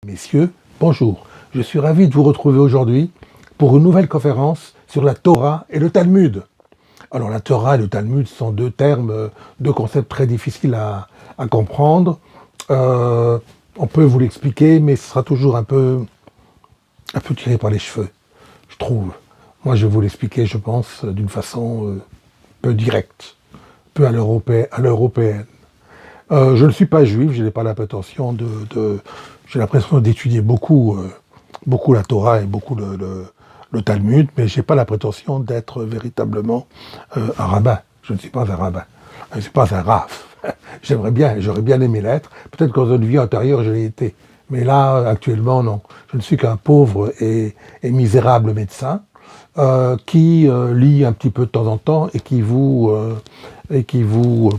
Messieurs, bonjour. Je suis ravi de vous retrouver aujourd'hui pour une nouvelle conférence sur la Torah et le Talmud. Alors la Torah et le Talmud sont deux termes, deux concepts très difficiles à comprendre. On peut vous l'expliquer, mais ce sera toujours un peu tiré par les cheveux, je trouve. Moi, je vais vous l'expliquer, je pense, d'une façon peu directe, peu à l'européenne. Je ne suis pas juif, je n'ai pas la prétention j'ai l'impression d'étudier beaucoup la Torah et beaucoup le Talmud, mais je n'ai pas la prétention d'être véritablement un rabbin. Je ne suis pas un rabbin. Je ne suis pas un raf. J'aurais bien aimé l'être. Peut-être qu'en une vie antérieure, je l'ai été. Mais là, actuellement, non. Je ne suis qu'un pauvre et misérable médecin qui lit un petit peu de temps en temps et qui vous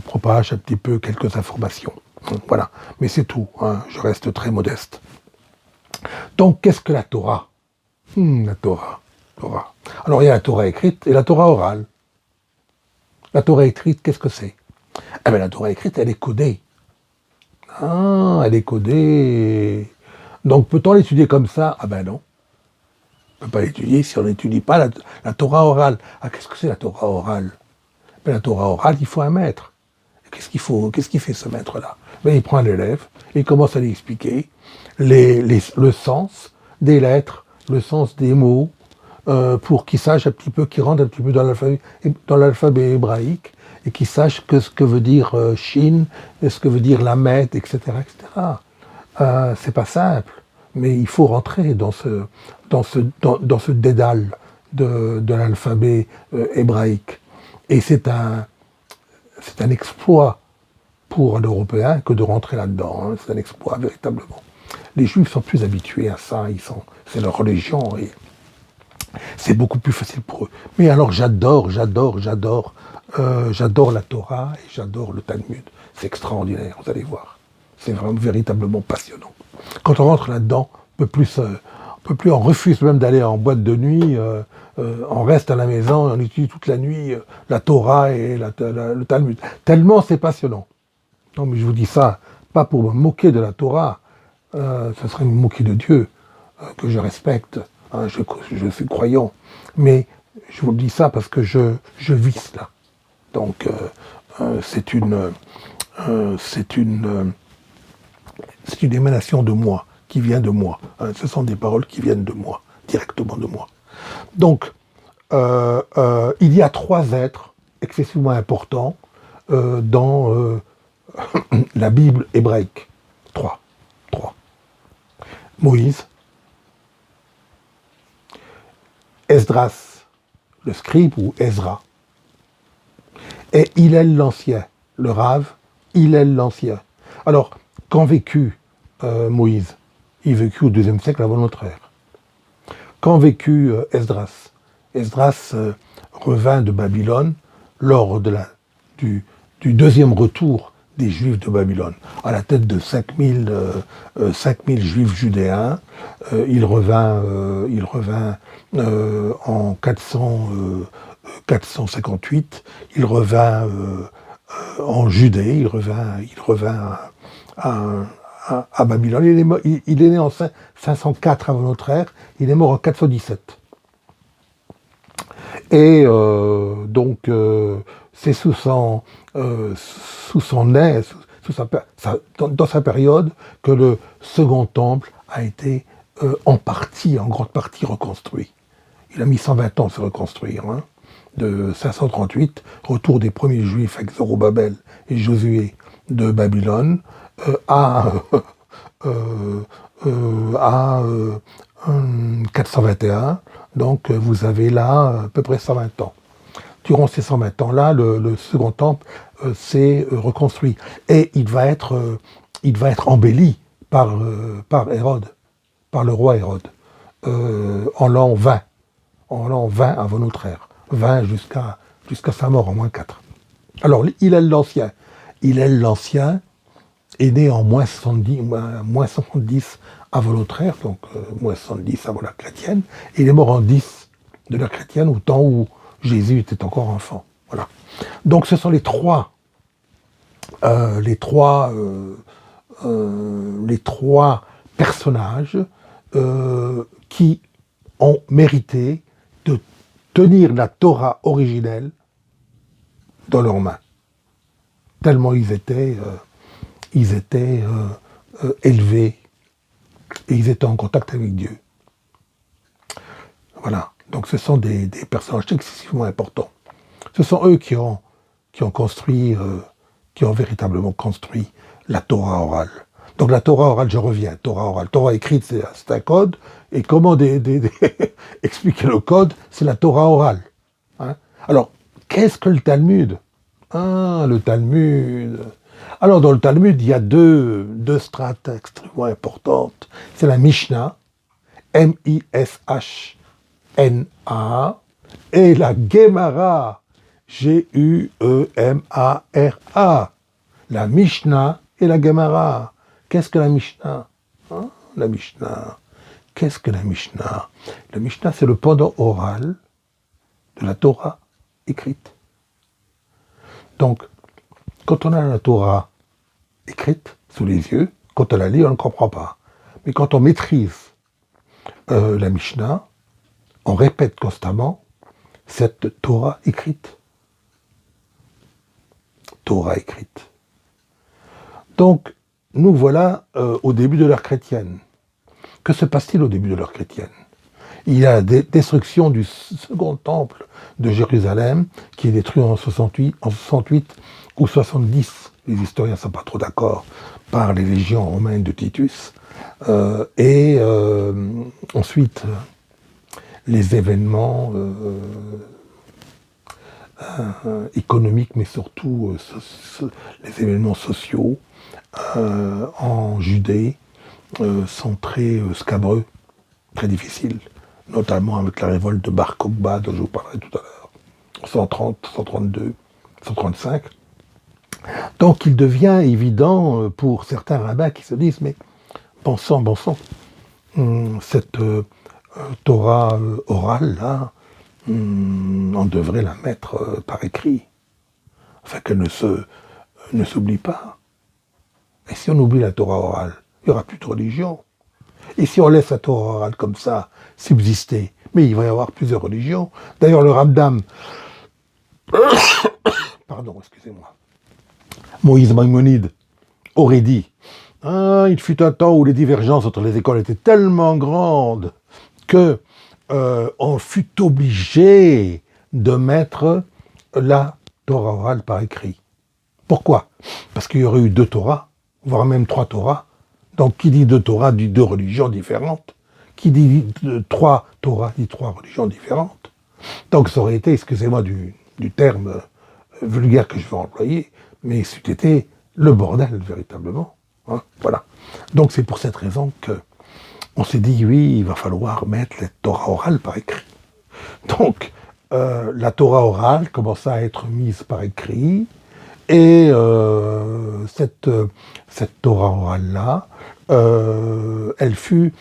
propage un petit peu quelques informations. Voilà. Mais c'est tout. Hein. Je reste très modeste. Donc, qu'est-ce que la Torah? La Torah. Alors, il y a la Torah écrite et la Torah orale. La Torah écrite, qu'est-ce que c'est? Eh bien, la Torah écrite, elle est codée. Ah, elle est codée. Donc, peut-on l'étudier comme ça? Ah ben non. On ne peut pas l'étudier si on n'étudie pas la Torah orale. Ah, qu'est-ce que c'est la Torah orale? Ben, la Torah orale, il faut un maître. Qu'est-ce qu'il fait ce maître-là? Ben, il prend un élève et il commence à lui expliquer le sens des lettres, le sens des mots, pour qu'il sache un petit peu, qu'il rentre un petit peu dans l'alphabet hébraïque et qu'il sache ce que veut dire Shin, ce que veut dire Lamed, etc. C'est pas simple, mais il faut rentrer dans ce dédale de l'alphabet hébraïque. Et c'est un exploit pour un Européen que de rentrer là-dedans. Hein. C'est un exploit, véritablement. Les Juifs sont plus habitués à ça, c'est leur religion, et c'est beaucoup plus facile pour eux. Mais alors j'adore la Torah et j'adore le Talmud. C'est extraordinaire, vous allez voir. C'est vraiment véritablement passionnant. Quand on rentre là-dedans, on refuse même d'aller en boîte de nuit, on reste à la maison, on étudie toute la nuit la Torah et le Talmud. Tellement c'est passionnant. Non, mais je vous dis ça, pas pour me moquer de la Torah, ce serait me moquer de Dieu, que je respecte, hein, je suis croyant, mais je vous le dis ça parce que je vis cela. Donc, c'est une émanation de moi, qui vient de moi. Hein, ce sont des paroles qui viennent de moi, directement de moi. Donc, il y a trois êtres excessivement importants dans la Bible hébraïque. Trois. Moïse, Esdras, le scribe, ou Ezra, et Hillel l'Ancien, le Rave, Hillel l'Ancien. Alors, quand vécut Moïse? Il vécut au IIe siècle avant notre ère. Quand vécut Esdras? Esdras revint de Babylone lors du deuxième retour des Juifs de Babylone, à la tête de 5000 Juifs judéens. Il revint en 458, il revint en Judée, il revint à Babylone. Il est né en 504 avant notre ère, il est mort en 417. Et donc, c'est dans sa période, que le second temple a été en grande partie reconstruit. Il a mis 120 ans à se reconstruire. Hein. De 538, retour des premiers Juifs avec Zorobabel et Josué de Babylone, à 421. Donc vous avez là à peu près 120 ans. Durant ces 120 ans-là, le second temple s'est reconstruit. Et il va être embelli par Hérode, par le roi Hérode, en l'an 20. En l'an 20 avant notre ère. 20 jusqu'à sa mort en moins 4. Alors, Hillel l'Ancien est né en moins 70 avant notre ère, donc moins 70 avant la chrétienne, et il est mort en 10 de la chrétienne, au temps où Jésus était encore enfant. Voilà. Donc ce sont les trois personnages qui ont mérité de tenir la Torah originelle dans leurs mains, tellement ils étaient élevés et ils étaient en contact avec Dieu. Voilà, donc ce sont des personnages excessivement importants. Ce sont eux qui ont construit, qui ont véritablement construit la Torah orale. Donc la Torah orale, je reviens, Torah orale. Torah écrite, c'est un code, et comment expliquer le code, c'est la Torah orale. Hein. Alors, qu'est-ce que le Talmud? Ah, le Talmud. Alors, dans le Talmud, il y a deux strates extrêmement importantes. C'est la Mishnah, M-I-S-H-N-A, et la Gemara, G-U-E-M-A-R-A. La Mishnah et la Gemara. Qu'est-ce que la Mishnah? Hein, la Mishnah. Qu'est-ce que la Mishnah? La Mishnah, c'est le pendant oral de la Torah écrite. Donc, quand on a la Torah écrite sous les yeux, quand on la lit, on ne comprend pas. Mais quand on maîtrise la Mishnah, on répète constamment cette Torah écrite. Torah écrite. Donc, nous voilà au début de l'ère chrétienne. Que se passe-t-il au début de l'ère chrétienne? Il y a la destruction du second temple de Jérusalem, qui est détruit en 68 ou 70, les historiens ne sont pas trop d'accord, par les légions romaines de Titus. Ensuite, les événements économiques, mais surtout les événements sociaux en Judée sont très scabreux, très difficiles, notamment avec la révolte de Bar Kokhba dont je vous parlerai tout à l'heure, 130, 132, 135. Donc il devient évident pour certains rabbins qui se disent, mais bon sang, cette Torah orale, là, on devrait la mettre par écrit, afin qu'elle ne s'oublie pas. Et si on oublie la Torah orale, il n'y aura plus de religion. Et si on laisse la Torah orale comme ça subsister, mais il va y avoir plusieurs religions. D'ailleurs, le Rambam, pardon, excusez-moi, Moïse Maïmonide aurait dit, il fut un temps où les divergences entre les écoles étaient tellement grandes que on fut obligé de mettre la Torah orale par écrit. Pourquoi? Parce qu'il y aurait eu deux Torahs, voire même trois Torahs. Donc, qui dit deux Torahs dit deux religions différentes. Qui dit trois Torahs dit trois religions différentes. Donc, ça aurait été, excusez-moi du terme vulgaire que je vais employer, mais c'eût été le bordel, véritablement. Hein, voilà. Donc, c'est pour cette raison que on s'est dit, oui, il va falloir mettre la Torah orale par écrit. Donc, la Torah orale commence à être mise par écrit, et cette Torah orale-là, elle fut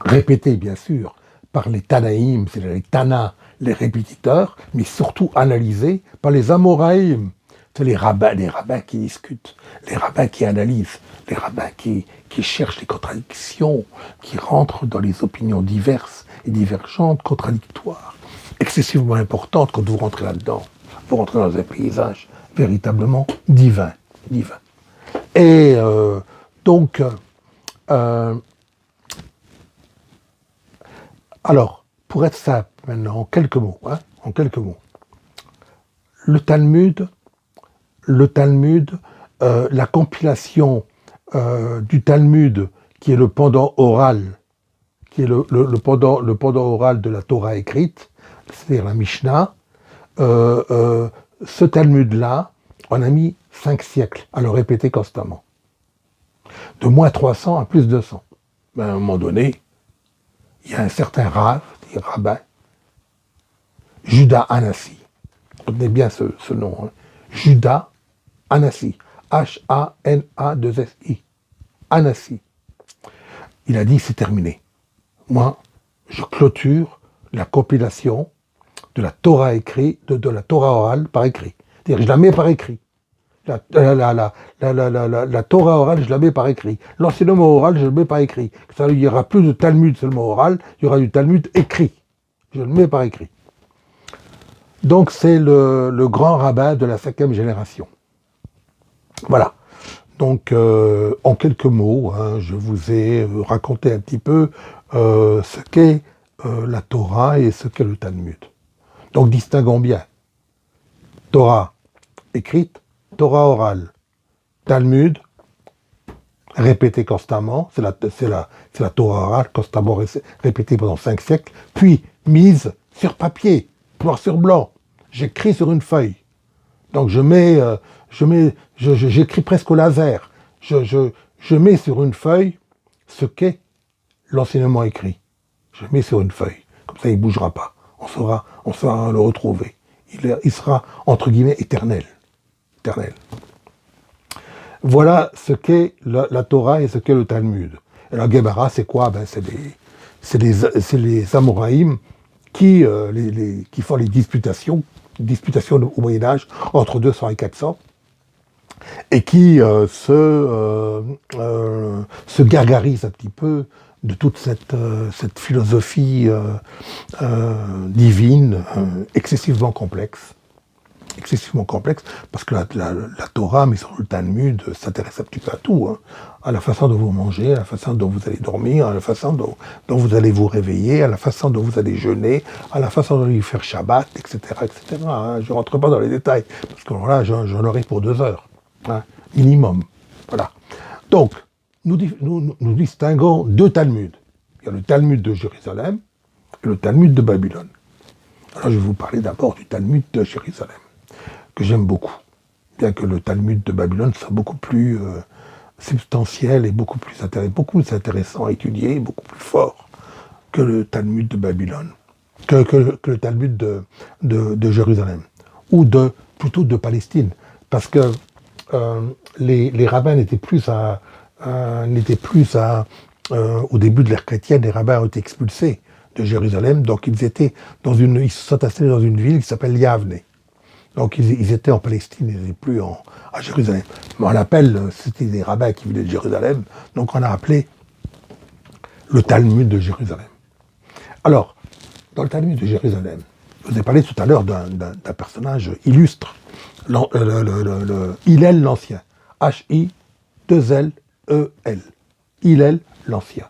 répétée, bien sûr, par les Tanaïm, c'est-à-dire les Tana, les répétiteurs, mais surtout analysée par les Amoraïm, c'est les rabbins qui discutent, les rabbins qui analysent, les rabbins qui cherchent les contradictions, qui rentrent dans les opinions diverses et divergentes, contradictoires, excessivement importantes quand vous rentrez là-dedans. Vous rentrez dans un paysage véritablement divin. Et donc, alors, pour être simple maintenant, en quelques mots, le Talmud, la compilation du Talmud, qui est le pendant oral, qui est le pendant oral de la Torah écrite, c'est-à-dire la Mishnah, ce Talmud-là, on a mis 5 siècles à le répéter constamment. De moins 300 à plus 200. Ben, à un moment donné, il y a un certain rabbin, Judas Anassi. Retenez bien ce nom. Hein. Judas Anassi. H-A-N-A-2-S-I. Anassi. Il a dit, c'est terminé. Moi, je clôture la compilation de la Torah écrite, de la Torah orale par écrit. C'est-à-dire, je la mets par écrit. La Torah orale, je la mets par écrit. L'enseignement oral, je le mets par écrit. Ça, il n'y aura plus de Talmud seulement oral, il y aura du Talmud écrit. Je le mets par écrit. Donc c'est le grand rabbin de la 5e génération. Voilà. Donc en quelques mots, hein, je vous ai raconté un petit peu ce qu'est la Torah et ce qu'est le Talmud. Donc distinguons bien. Torah écrite, Torah orale. Talmud, répété constamment, c'est la Torah orale, constamment répétée pendant 5 siècles, puis mise sur papier, noir sur blanc. J'écris sur une feuille. Donc j'écris presque au laser. Je mets sur une feuille ce qu'est l'enseignement écrit. Je mets sur une feuille. Comme ça, il ne bougera pas. On saura le retrouver. Il sera, entre guillemets, éternel. Éternel. Voilà ce qu'est la Torah et ce qu'est le Talmud. Et la Gemara, c'est quoi? C'est les Amoraïm qui font les disputations au Moyen-Âge entre 200 et 400, et qui se gargarisent un petit peu de toute cette philosophie divine excessivement complexe, parce que la Torah, mais sur le Talmud, s'intéresse un petit peu à tout, hein, à la façon dont vous mangez, à la façon dont vous allez dormir, à la façon dont vous allez vous réveiller, à la façon dont vous allez jeûner, à la façon dont vous allez faire Shabbat, etc., etc. Hein. Je ne rentre pas dans les détails, parce que là, j'en aurai pour 2 heures, hein, minimum. Voilà. Donc, nous distinguons 2 Talmuds. Il y a le Talmud de Jérusalem et le Talmud de Babylone. Alors, je vais vous parler d'abord du Talmud de Jérusalem, que j'aime beaucoup, bien que le Talmud de Babylone soit beaucoup plus substantiel et beaucoup plus intéressant à étudier, beaucoup plus fort que le Talmud de Babylone, que le Talmud de Jérusalem, ou plutôt de Palestine, parce que les rabbins n'étaient plus au début de l'ère chrétienne, les rabbins ont été expulsés de Jérusalem, donc ils se sont installés dans une ville qui s'appelle Yavne. Donc ils étaient en Palestine, ils n'étaient plus à Jérusalem. Mais on l'appelle, c'était des rabbins qui venaient de Jérusalem, donc on a appelé le Talmud de Jérusalem. Alors, dans le Talmud de Jérusalem, je vous ai parlé tout à l'heure d'un personnage illustre, Hillel l'Ancien, H-I-2-L-E-L, Hillel l'Ancien.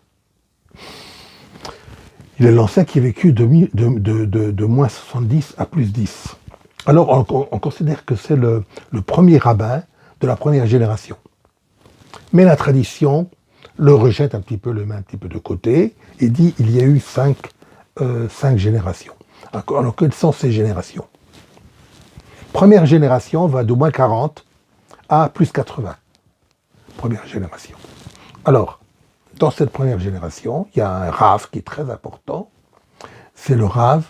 Hillel l'Ancien qui a vécu de moins 70 à plus 10. Alors, on considère que c'est le premier rabbin de la première génération. Mais la tradition le rejette un petit peu, le met un petit peu de côté, et dit il y a eu 5 générations. Alors, quelles sont ces générations? Première génération va de moins 40 à plus 80. Première génération. Alors, dans cette première génération, il y a un Rav qui est très important. C'est le Rav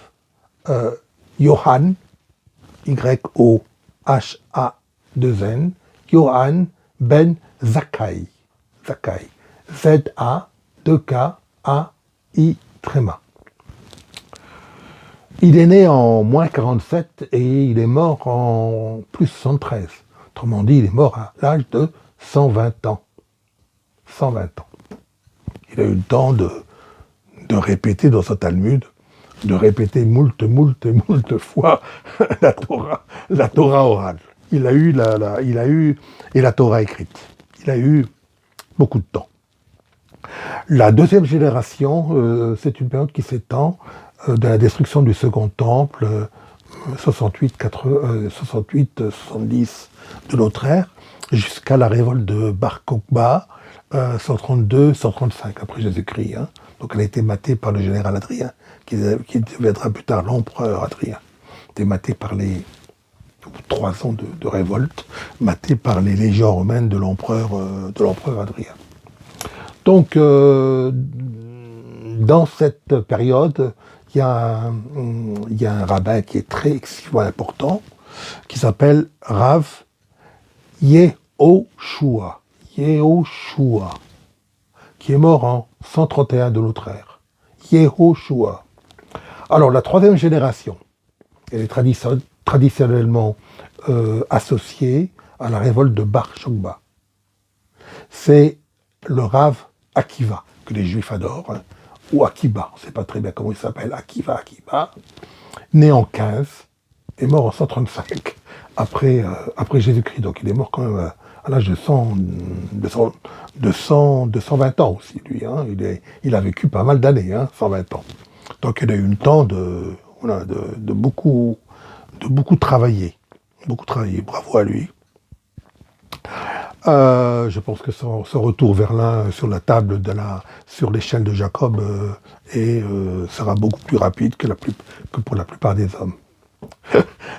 Yohan, Y-O-H-A-2-N, Yohan ben Zakkai. Zakkai. Z-A-2-K-A-I-Tréma. Il est né en moins 47 et il est mort en plus 73. Autrement dit, il est mort à l'âge de 120 ans. 120 ans. Il a eu le temps de répéter dans son Talmud, de répéter moult fois la Torah orale. Il a eu et la Torah écrite. Il a eu beaucoup de temps. La deuxième génération, c'est une période qui s'étend de la destruction du Second Temple, 68-70 de notre ère, jusqu'à la révolte de Bar Kokhba, 132-135 après Jésus-Christ. Hein. Donc elle a été matée par le général Adrien, qui deviendra plus tard l'empereur Adrien. Elle a été matée par les 3 ans de révolte, matée par les légions romaines de l'empereur Adrien. Donc dans cette période, il y a un rabbin qui est très excessivement important, qui s'appelle Rav Yehoshua, qui est mort en 131 de notre ère. Yehoshua. Alors la troisième génération, elle est traditionnellement associée à la révolte de Bar Shokba. C'est le Rav Akiva, que les Juifs adorent, hein, ou Akiba, on ne sait pas très bien comment il s'appelle, Akiva, né en 15 et mort en 135 après Jésus-Christ. Donc il est mort quand même à l'âge de 120 ans aussi, lui. Hein. Il a vécu pas mal d'années, hein, 120 ans. Donc il a eu le temps de beaucoup travailler. Beaucoup travailler, bravo à lui. Je pense que son retour vers l'un sur la table sur l'échelle de Jacob sera beaucoup plus rapide que pour la plupart des hommes.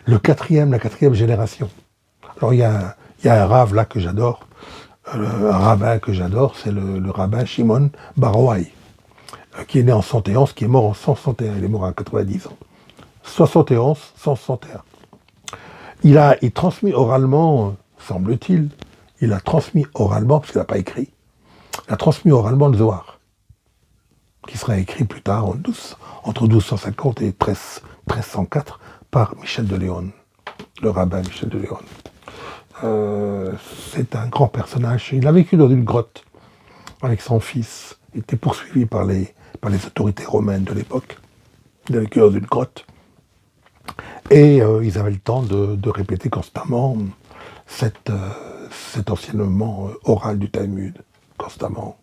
La quatrième génération. Alors il y a un rave là que j'adore, un rabbin que j'adore, c'est le rabbin Shimon Bar Yochai, qui est né en 111, qui est mort en 161, il est mort à 90 ans. 71, 161. Il transmis oralement, semble-t-il, il a transmis oralement, parce qu'il n'a pas écrit, il a transmis oralement le Zohar, qui sera écrit plus tard, entre 1250 et 1304, par Michel de Léon, le rabbin Michel de Léon. C'est un grand personnage. Il a vécu dans une grotte avec son fils. Il était poursuivi par les autorités romaines de l'époque. Il a vécu dans une grotte. Et ils avaient le temps de répéter constamment cet enseignement oral du Talmud. Constamment.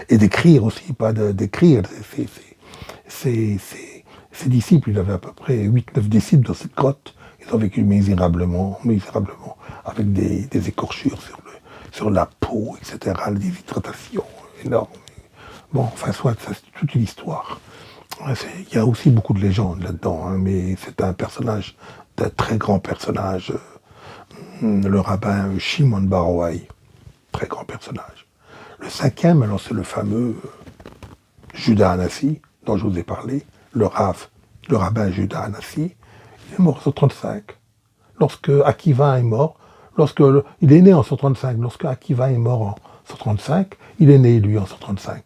Et d'écrire aussi, pas d'écrire. Ses disciples, il avait à peu près 8-9 disciples dans cette grotte. Ils ont vécu misérablement, avec des écorchures sur la peau, etc., des déshydratations énormes. Bon, enfin, soit, ça, c'est toute une histoire. Il y a aussi beaucoup de légendes là-dedans, hein, mais c'est un très grand personnage, le rabbin Shimon Bar Yochai, très grand personnage. Le cinquième, alors c'est le fameux Judas Hanassi, dont je vous ai parlé, le rabbin Judas Hanassi. Il est mort en 135. Lorsque Akiva est mort, il est né en 135, lorsque Akiva est mort en 135, il est né lui en 135.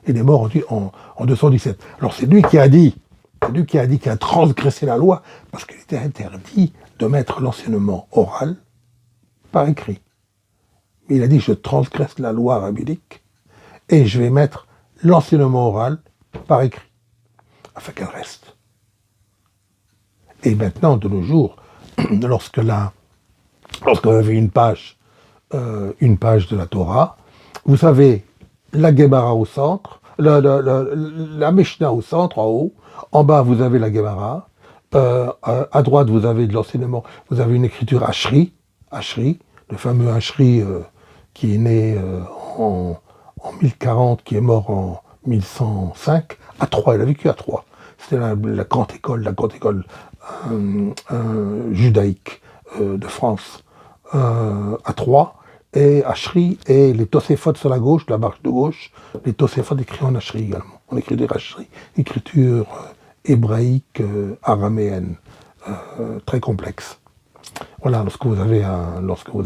Il est mort en 217. Alors c'est lui qui a dit qu'il a transgressé la loi, parce qu'il était interdit de mettre l'enseignement oral par écrit. Mais il a dit, je transgresse la loi rabbinique, et je vais mettre l'enseignement oral par écrit, afin qu'elle reste. Et maintenant, de nos jours, lorsque vous avez une page de la Torah, vous avez la Gemara au centre, la Mishnah au centre, en haut, en bas vous avez la Gemara, à droite vous avez de l'enseignement, vous avez une écriture Ashri, le fameux Ashri qui est né en 1040, qui est mort en 1105, à Troyes, il a vécu à Troyes. C'était la grande école judaïque de France, à Troyes, et Ashri, et les Tosefot sur la gauche, la marche de gauche, les Tosefot écrits en Ashri également. On écrit des Ashri, écriture hébraïque, araméenne, très complexe. Voilà, lorsque vous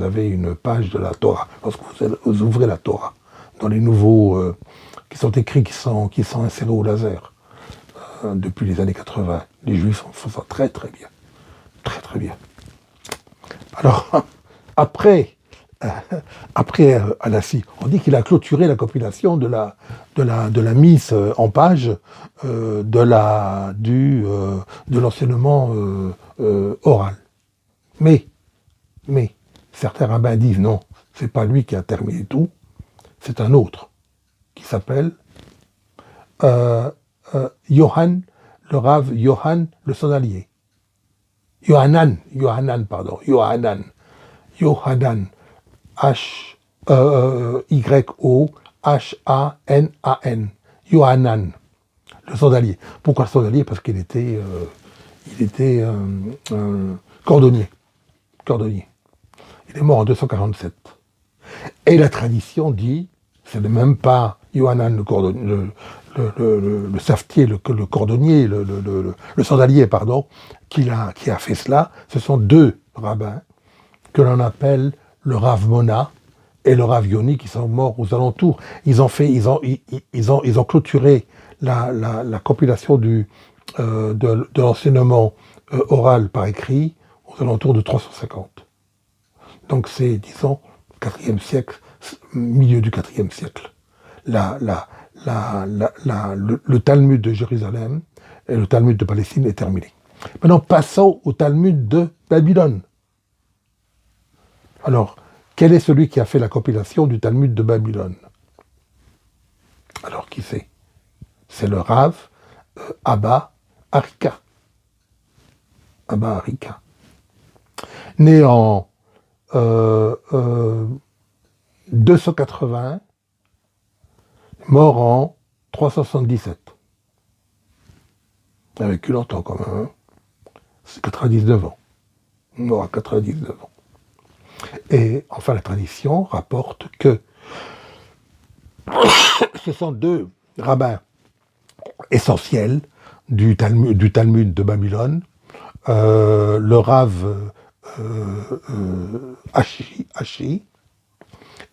avez une page de la Torah, lorsque vous ouvrez la Torah, dans les nouveaux qui sont écrits, qui sont insérés au laser, depuis les années 80, les Juifs font ça très très bien. Très très bien. Alors, après Hanassi, on dit qu'il a clôturé la compilation de la mise en page de l'enseignement oral. Mais certains rabbins disent non, c'est pas lui qui a terminé tout, c'est un autre qui s'appelle Yohan, le Rav Yohan le Sandalier. Yohanan, Yohanan, Yohanan, Yohanan, le Sandalier. Pourquoi le Sandalier? Parce qu'il était cordonnier. Il est mort en 247. Et la tradition dit, ce n'est même pas Yohanan le savetier, le cordonnier, le sandalier, pardon, qui a fait cela. Ce sont deux rabbins que l'on appelle le Rav Mona et le Rav Yoni, qui sont morts aux alentours. Ils ont clôturé la compilation de l'enseignement oral par écrit aux alentours de 350. Donc c'est, disons, 4e siècle, milieu du 4e siècle. Le Talmud de Jérusalem et le Talmud de Palestine est terminé. Maintenant, passons au Talmud de Babylone. Alors, quel est celui qui a fait la compilation du Talmud de Babylone? Alors, qui c'est? C'est le Rav Abba Arika. Abba Arika. Né en 280, mort en 377. Il a vécu longtemps quand même. Hein. C'est 99 ans. Mort à 99 ans. Et enfin, la tradition rapporte que ce sont deux rabbins essentiels du Talmud de Babylone, le Rav Ashi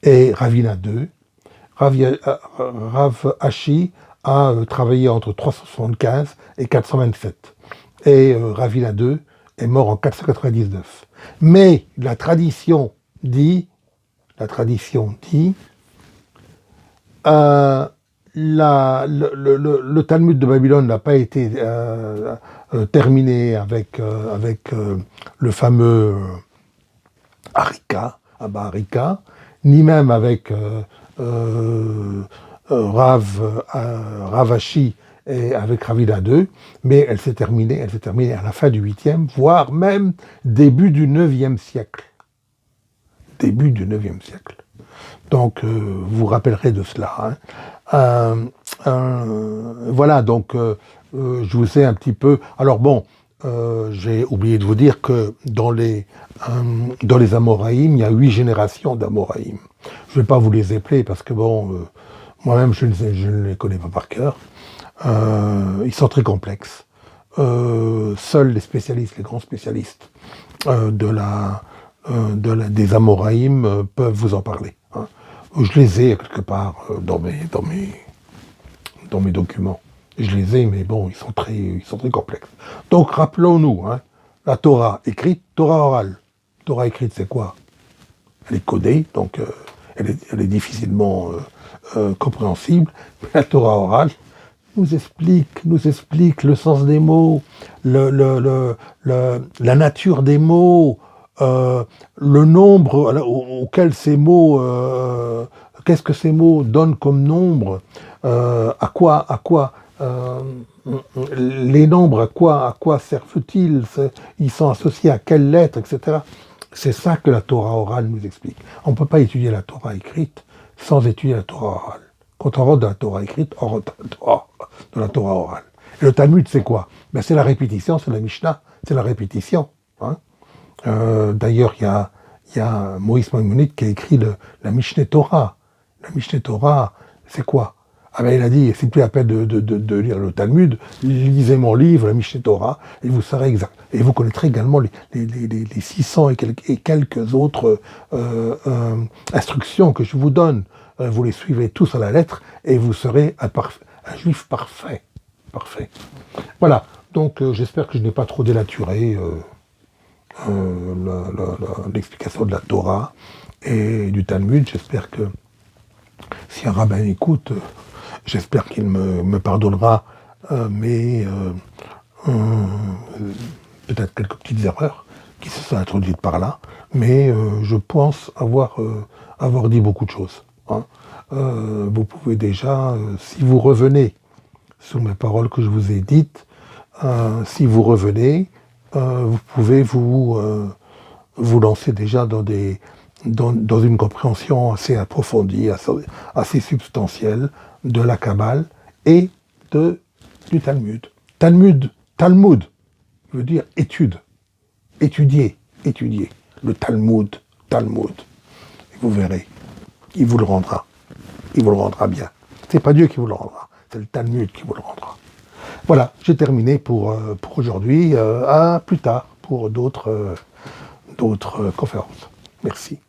et Ravina II. Rav Ashi a travaillé entre 375 et 427. Et Ravina II est mort en 499. Mais la tradition dit le Talmud de Babylone n'a pas été terminé avec le fameux Abba Arika, ni même avec Rav Ashi et avec Ravina II, mais elle s'est terminée à la fin du 8e, voire même début du 9e siècle. Début du 9e siècle. Donc, vous vous rappellerez de cela. Hein. Voilà, donc, je vous ai un petit peu... Alors bon, j'ai oublié de vous dire que dans les Amoraïm, il y a 8 générations d'Amoraïm. Je ne vais pas vous les épeler parce que, bon, moi-même, je ne les connais pas par cœur. Ils sont très complexes. Seuls les spécialistes, les grands spécialistes des Amoraïm peuvent vous en parler. Hein. Je les ai quelque part dans mes documents. Je les ai, mais bon, ils sont très complexes. Donc, rappelons-nous, hein, la Torah écrite, Torah orale. Torah écrite, c'est quoi? Elle est codée, donc elle est difficilement compréhensible. La Torah orale nous explique le sens des mots, la nature des mots, le nombre auquel ces mots, qu'est-ce que ces mots donnent comme nombre, à quoi les nombres, à quoi servent-ils, ils sont associés à quelles lettres, etc. C'est ça que la Torah orale nous explique. On ne peut pas étudier la Torah écrite sans étudier la Torah orale. Quand on rentre de la Torah écrite, on rentre de la Torah orale. Et le Talmud, c'est quoi? Ben, c'est la répétition, c'est la Mishnah, c'est la répétition. Hein. D'ailleurs, il y a Moïse Maïmonide qui a écrit la Mishneh Torah. La Mishneh Torah, c'est quoi? Ah ben, il a dit, c'est plus la peine de lire le Talmud, lisez mon livre, la Mishneh Torah, et vous saurez exact. Et vous connaîtrez également les 600 et quelques autres instructions que je vous donne. Vous les suivez tous à la lettre, et vous serez un juif parfait. Parfait. Voilà, donc j'espère que je n'ai pas trop dénaturé l'explication de la Torah et du Talmud. J'espère que si un rabbin écoute, j'espère qu'il me pardonnera peut-être quelques petites erreurs qui se sont introduites par là, mais je pense avoir dit beaucoup de choses. Hein. Vous pouvez déjà, si vous revenez sur mes paroles que je vous ai dites, si vous revenez, vous pouvez vous lancer déjà dans une compréhension assez approfondie, assez substantielle de la Kabbale et du Talmud. Talmud veut dire étude, étudier. Le Talmud. Et vous verrez, il vous le rendra bien. C'est pas Dieu qui vous le rendra, c'est le Talmud qui vous le rendra. Voilà, j'ai terminé pour aujourd'hui. À plus tard pour d'autres conférences. Merci.